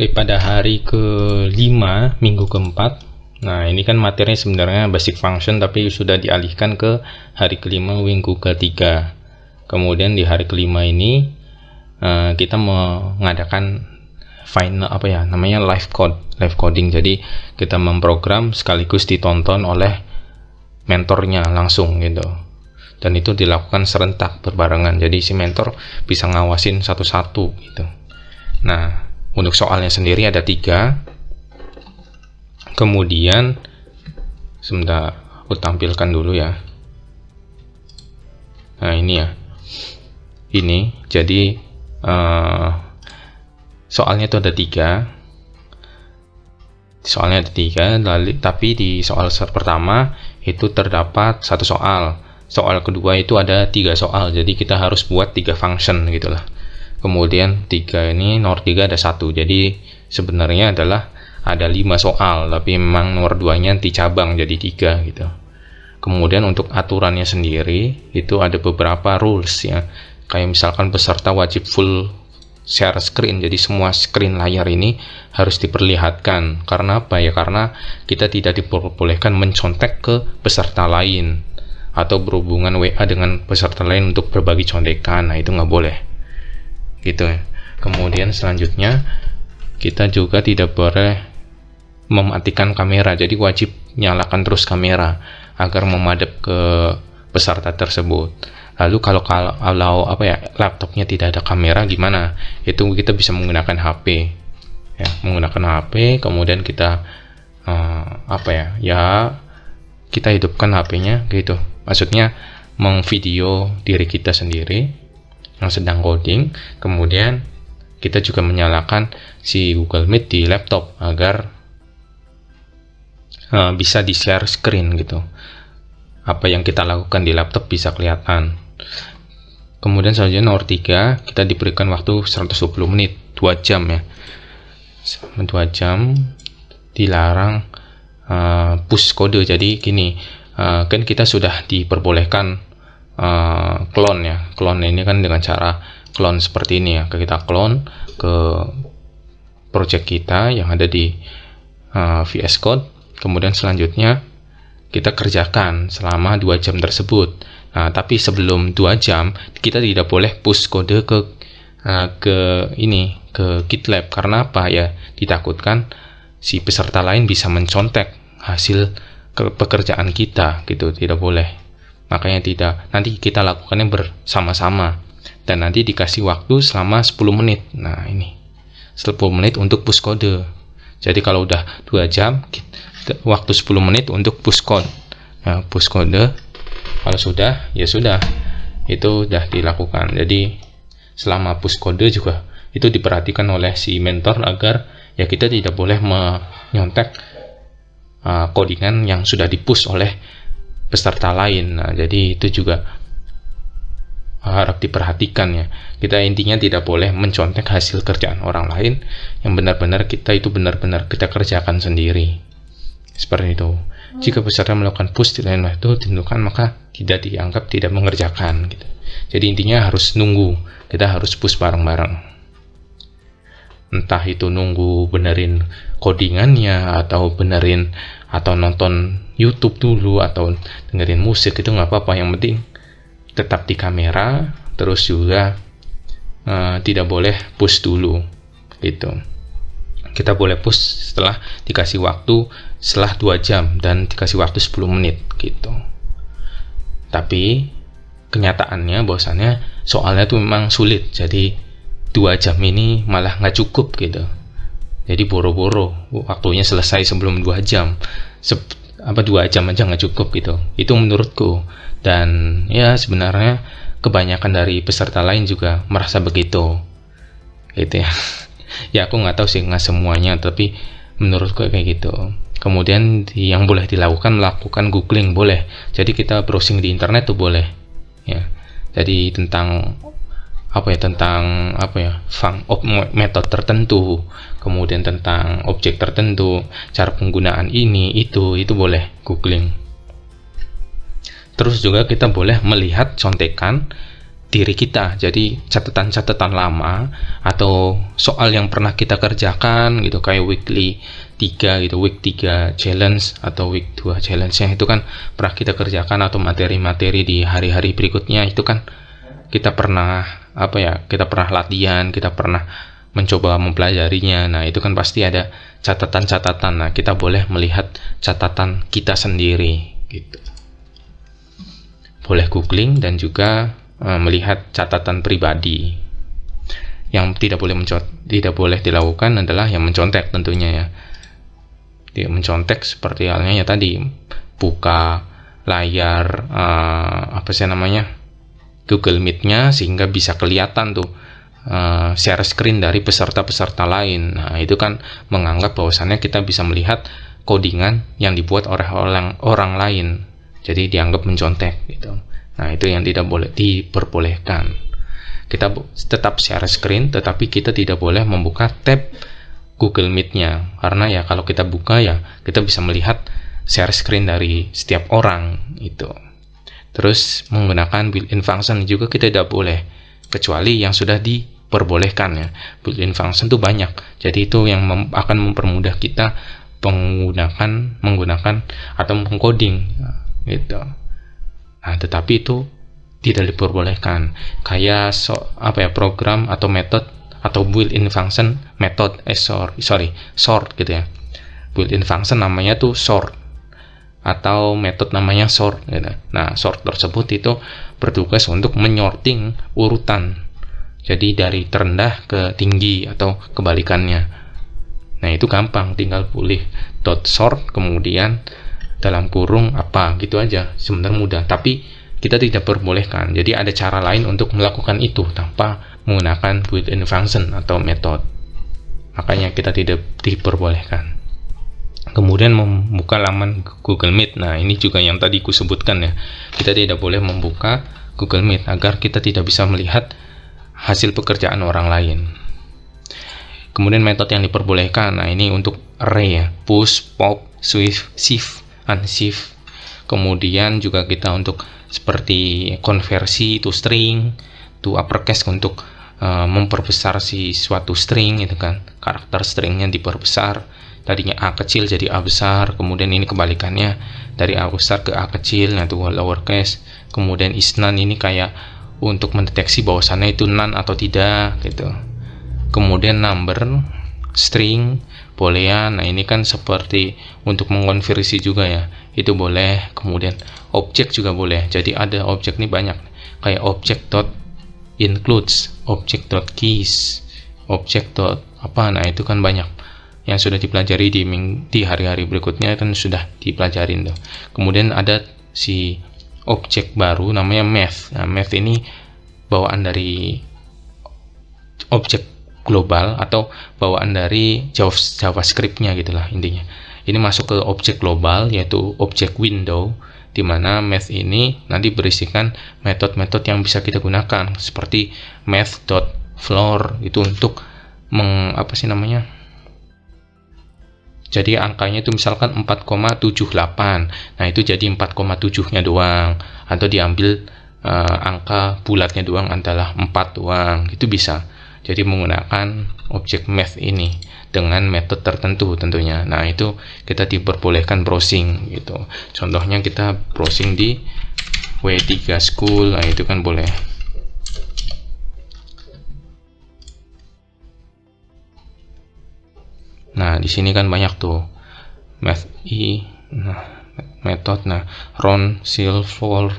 pada hari kelima minggu keempat. Nah, ini kan materinya sebenarnya basic function tapi sudah dialihkan ke hari kelima minggu ketiga. Kemudian di hari kelima ini kita mengadakan final namanya live coding. Jadi kita memprogram sekaligus ditonton oleh mentornya langsung gitu. Dan itu dilakukan serentak berbarengan. Jadi si mentor bisa ngawasin satu-satu gitu. Nah, untuk soalnya sendiri ada 3. Kemudian sebentar, aku tampilkan dulu ya. Nah, ini ya. Ini jadi soalnya itu ada 3. Soalnya ada 3, tapi di soal pertama itu terdapat 1 soal. Soal kedua itu ada 3 soal. Jadi kita harus buat 3 function gitulah. Kemudian 3 ini nomor 3 ada 1. Jadi sebenarnya adalah ada 5 soal, tapi memang nomor 2-nya dicabang jadi 3 gitu. Kemudian untuk aturannya sendiri itu ada beberapa rules ya. Kayak misalkan peserta wajib full share screen. Jadi semua screen layar ini harus diperlihatkan. Karena apa ya? Karena kita tidak diperbolehkan mencontek ke peserta lain atau berhubungan WA dengan peserta lain untuk berbagi contekan. Nah, itu nggak boleh gitu ya. Kemudian selanjutnya kita juga tidak boleh mematikan kamera. Jadi wajib nyalakan terus kamera agar memadap ke peserta tersebut. Lalu kalau laptopnya tidak ada kamera gimana? Itu kita bisa menggunakan HP ya, menggunakan HP. Kemudian kita kita hidupkan HP-nya gitu. Maksudnya mengvideo diri kita sendiri yang sedang coding. Kemudian kita juga menyalakan si Google Meet di laptop agar bisa di share screen gitu. Apa yang kita lakukan di laptop bisa kelihatan. Kemudian selanjutnya nomor 3, kita diberikan waktu 120 menit, 2 jam ya. 2 jam dilarang push kode. Jadi gini, kan kita sudah diperbolehkan clone ya. Clone ini kan dengan cara clone seperti ini ya. Kita clone ke project kita yang ada di VS Code. Kemudian selanjutnya kita kerjakan selama 2 jam tersebut. Nah, tapi sebelum 2 jam kita tidak boleh push kode ke GitLab. Karena apa ya? Ditakutkan si peserta lain bisa mencontek hasil pekerjaan kita gitu. Tidak boleh. Makanya tidak. Nanti kita lakukannya bersama-sama dan nanti dikasih waktu selama 10 menit. Nah, ini 10 menit untuk push kode. Jadi kalau udah 2 jam, waktu 10 menit untuk push code. Nah, push kode kalau sudah, ya sudah, itu sudah dilakukan. Jadi selama push kode juga itu diperhatikan oleh si mentor agar ya kita tidak boleh menyontek codingan yang sudah dipush oleh peserta lain. Nah, jadi itu juga harap diperhatikan ya. Kita intinya tidak boleh mencontek hasil kerjaan orang lain yang benar-benar kita kerjakan sendiri. Seperti itu. Jika peserta melakukan push di lain waktu ditentukan, maka tidak dianggap tidak mengerjakan gitu. Jadi intinya harus nunggu. Kita harus push bareng-bareng. Entah itu nunggu benerin codingannya atau nonton YouTube dulu atau dengerin musik, itu nggak apa-apa. Yang penting tetap di kamera. Terus juga tidak boleh push dulu gitu. Kita boleh push setelah dikasih waktu setelah 2 jam dan dikasih waktu 10 menit gitu. Tapi kenyataannya bahwasannya soalnya itu memang sulit. Jadi 2 jam ini malah nggak cukup gitu. Jadi boro-boro waktunya selesai sebelum 2 jam. 2 jam aja nggak cukup gitu. Itu menurutku. Dan ya sebenarnya kebanyakan dari peserta lain juga merasa begitu gitu ya. Ya aku nggak tahu sih, nggak semuanya, tapi menurutku kayak gitu. Kemudian yang boleh melakukan googling boleh. Jadi kita browsing di internet tuh boleh ya. Jadi tentang metode tertentu, kemudian tentang objek tertentu, cara penggunaan itu boleh googling. Terus juga kita boleh melihat contekan diri kita. Jadi catatan-catatan lama atau soal yang pernah kita kerjakan gitu, kayak weekly 3 gitu, week 3 challenge atau week 2 challenge yang itu kan pernah kita kerjakan, atau materi-materi di hari-hari berikutnya itu kan kita pernah kita pernah latihan, kita pernah mencoba mempelajarinya. Nah, itu kan pasti ada catatan-catatan. Nah, kita boleh melihat catatan kita sendiri gitu. Boleh googling dan juga melihat catatan pribadi. Yang tidak boleh dilakukan adalah yang mencontek tentunya ya. Mencontek seperti halnya ya tadi, buka layar Google Meet-nya sehingga bisa kelihatan tuh share screen dari peserta-peserta lain. Nah, itu kan menganggap bahwasannya kita bisa melihat codingan yang dibuat oleh orang lain. Jadi dianggap mencontek gitu. Nah, itu yang tidak boleh diperbolehkan. Kita tetap share screen, tetapi kita tidak boleh membuka tab Google Meet-nya. Karena ya kalau kita buka ya kita bisa melihat share screen dari setiap orang itu. Terus menggunakan built-in function juga kita tidak boleh, kecuali yang sudah diperbolehkan ya. Built-in function itu banyak. Jadi itu yang akan mempermudah kita menggunakan atau mengcoding gitu. Nah, tetapi itu tidak diperbolehkan. Kayak program atau metode atau built-in function sort gitu ya. Built-in function namanya tuh sort atau metode namanya sort gitu. Nah, sort tersebut itu bertugas untuk menyorting urutan. Jadi dari terendah ke tinggi atau kebalikannya. Nah, itu gampang, tinggal pilih .sort kemudian dalam kurung apa gitu aja, sebenarnya mudah. Tapi kita tidak perbolehkan. Jadi ada cara lain untuk melakukan itu tanpa menggunakan built-in function atau metode. Makanya kita tidak diperbolehkan. Kemudian membuka laman Google Meet. Nah, ini juga yang tadi ku sebutkan ya. Kita tidak boleh membuka Google Meet agar kita tidak bisa melihat hasil pekerjaan orang lain. Kemudian metode yang diperbolehkan. Nah, ini untuk array ya. Push, pop, shift, unshift. Kemudian juga kita untuk seperti konversi to string, to uppercase untuk memperbesar si suatu string itu kan. Karakter stringnya diperbesar. Tadinya A kecil jadi A besar. Kemudian ini kebalikannya, dari A besar ke A kecil, nah itu lowercase. Kemudian is none ini kayak untuk mendeteksi bahwasannya itu none atau tidak gitu. Kemudian number, string, boolean. Nah, ini kan seperti untuk mengkonversi juga ya, itu boleh. Kemudian objek juga boleh. Jadi ada objek nih banyak, kayak object dot includes, object dot keys, object dot apa. Nah, itu kan banyak yang sudah dipelajari di hari-hari berikutnya kan sudah dipelajarin tuh. Kemudian ada si objek baru namanya math. Nah, math ini bawaan dari objek global atau bawaan dari JavaScript-nya gitulah intinya. Ini masuk ke objek global yaitu objek window, di mana math ini nanti berisikan metode-metode yang bisa kita gunakan seperti math.floor itu untuk jadi angkanya itu misalkan 4,78. Nah, itu jadi 4,7-nya doang, atau diambil angka bulatnya doang adalah 4 doang. Itu bisa. Jadi menggunakan objek math ini dengan metode tertentu tentunya. Nah, itu kita diperbolehkan browsing gitu. Contohnya kita browsing di W3 School. Nah, itu kan boleh. Nah, di sini kan banyak tuh math metode, round, silver,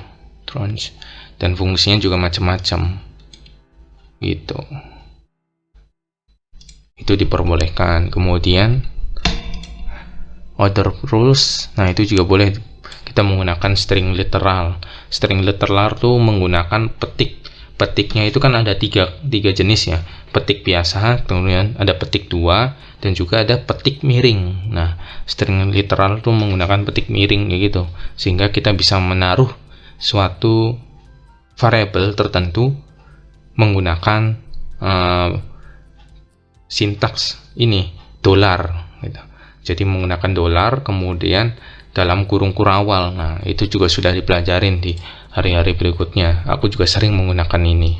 tranche, dan fungsinya juga macam-macam gitu. Itu diperbolehkan. Kemudian other rules. Nah, itu juga boleh. Kita menggunakan string literal. String literal tuh menggunakan petiknya itu kan ada tiga jenis ya. Petik biasa, kemudian ada petik 2, dan juga ada petik miring. Nah, string literal itu menggunakan petik miring kayak gitu, sehingga kita bisa menaruh suatu variabel tertentu menggunakan sintaks ini dolar gitu. Jadi menggunakan dolar kemudian dalam kurung kurawal. Nah, itu juga sudah dipelajarin di hari-hari berikutnya. Aku juga sering menggunakan ini.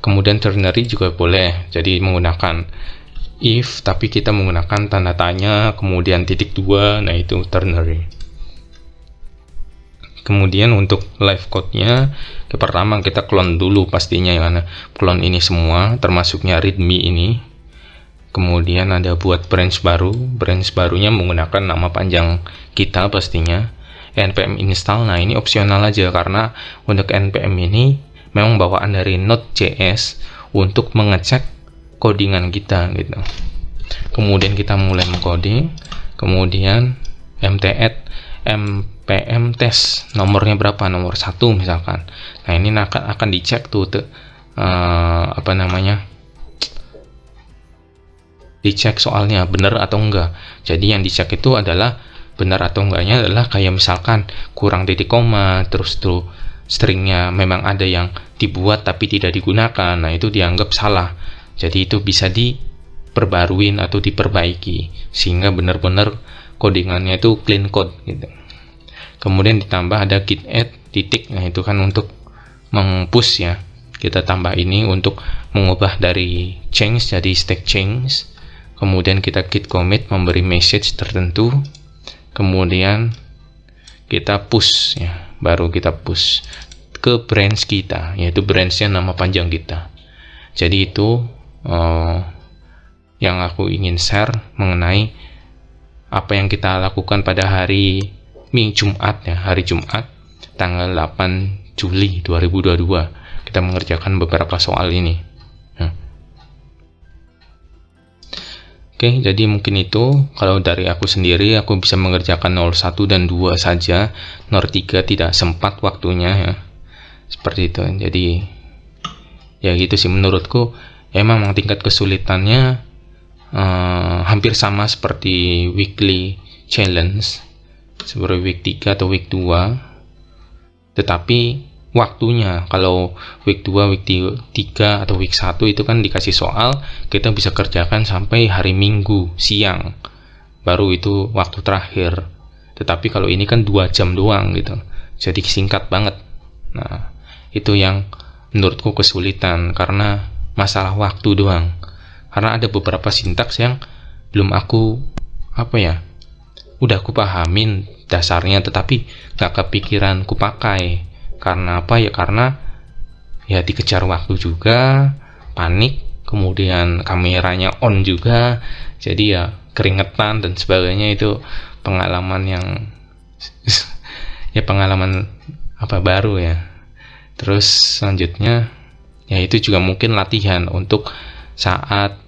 Kemudian ternary juga boleh, jadi menggunakan if tapi kita menggunakan tanda tanya kemudian titik dua, nah itu ternary. Kemudian untuk live code-nya, pertama kita clone dulu pastinya, ya, clone ini semua termasuknya readme ini. Kemudian ada buat branch baru, branch barunya menggunakan nama panjang kita pastinya. npm install, nah ini opsional aja karena untuk npm ini memang bawaan dari Node.js untuk mengecek codingan kita gitu. Kemudian kita mulai mengcoding, kemudian npm test nomornya berapa, nomor 1 misalkan. Nah ini akan dicek tuh dicek soalnya benar atau enggak. Jadi yang dicek itu adalah benar atau enggaknya adalah kayak misalkan kurang titik koma, terus tuh stringnya memang ada yang dibuat tapi tidak digunakan, nah itu dianggap salah. Jadi itu bisa diperbaruin atau diperbaiki sehingga benar-benar codingannya itu clean code gitu. Kemudian ditambah ada git add titik, nah itu kan untuk mengpush ya, kita tambah ini untuk mengubah dari change jadi stack change. Kemudian kita git commit memberi message tertentu, kemudian kita push ya, baru kita push ke branch kita, yaitu branchnya nama panjang kita. Jadi itu yang aku ingin share mengenai apa yang kita lakukan pada hari Jumat ya, hari Jumat tanggal 8 Juli 2022. Kita mengerjakan beberapa soal ini. Oke, jadi mungkin itu kalau dari aku sendiri, aku bisa mengerjakan 01 dan 2 saja. 03 tidak sempat waktunya ya. Seperti itu. Jadi ya gitu sih menurutku. Emang tingkat kesulitannya hampir sama seperti weekly challenge, seperti week 3 atau week 2. Tetapi waktunya, kalau week 2, week 3 atau week 1 itu kan dikasih soal, kita bisa kerjakan sampai hari Minggu siang, baru itu waktu terakhir. Tetapi kalau ini kan 2 jam doang gitu, jadi singkat banget. Nah itu yang menurutku kesulitan, karena masalah waktu doang. Karena ada beberapa sintaks yang belum aku udah aku pahamin dasarnya, tetapi gak kepikiran ku pakai. Karena apa ya? Karena ya dikejar waktu juga, panik, kemudian kameranya on juga, jadi ya keringetan dan sebagainya. Itu pengalaman yang ya pengalaman baru ya. Terus selanjutnya ya itu juga mungkin latihan untuk saat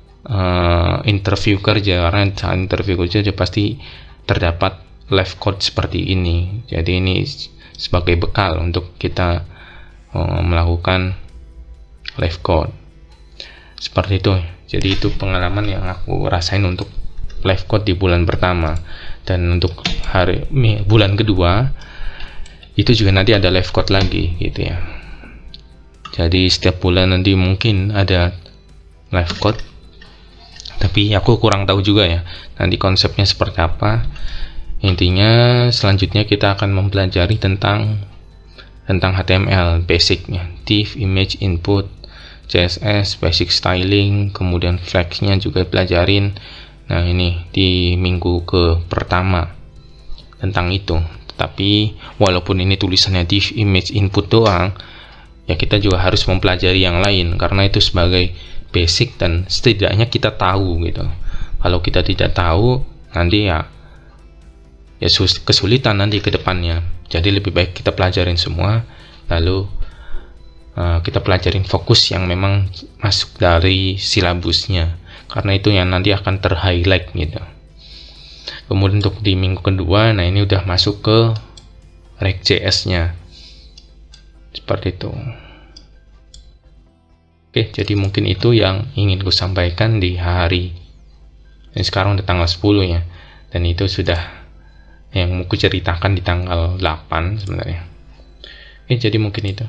interview kerja, karena saat interview kerja pasti terdapat live code seperti ini. Jadi ini sebagai bekal untuk kita melakukan live code seperti itu. Jadi itu pengalaman yang aku rasain untuk live code di bulan pertama. Dan untuk bulan kedua itu juga nanti ada live code lagi gitu ya. Jadi setiap bulan nanti mungkin ada live code, tapi aku kurang tahu juga ya nanti konsepnya seperti apa. Intinya selanjutnya kita akan mempelajari tentang HTML basicnya, div, image, input, CSS, basic styling, kemudian flagsnya juga pelajarin. Nah ini di minggu pertama tentang itu. Tetapi walaupun ini tulisannya div, image, input doang, ya kita juga harus mempelajari yang lain, karena itu sebagai basic dan setidaknya kita tahu gitu. Kalau kita tidak tahu, nanti ya kesulitan nanti ke depannya. Jadi lebih baik kita pelajarin semua, lalu kita pelajarin fokus yang memang masuk dari silabusnya, karena itu yang nanti akan ter-highlight gitu. Kemudian untuk di minggu kedua, nah ini udah masuk ke React.js nya seperti itu. Oke, jadi mungkin itu yang ingin ku sampaikan di hari ini. Sekarang udah tanggal 10 ya, dan itu sudah yang mau ku ceritakan di tanggal 8 sebenarnya. Oke, jadi mungkin itu.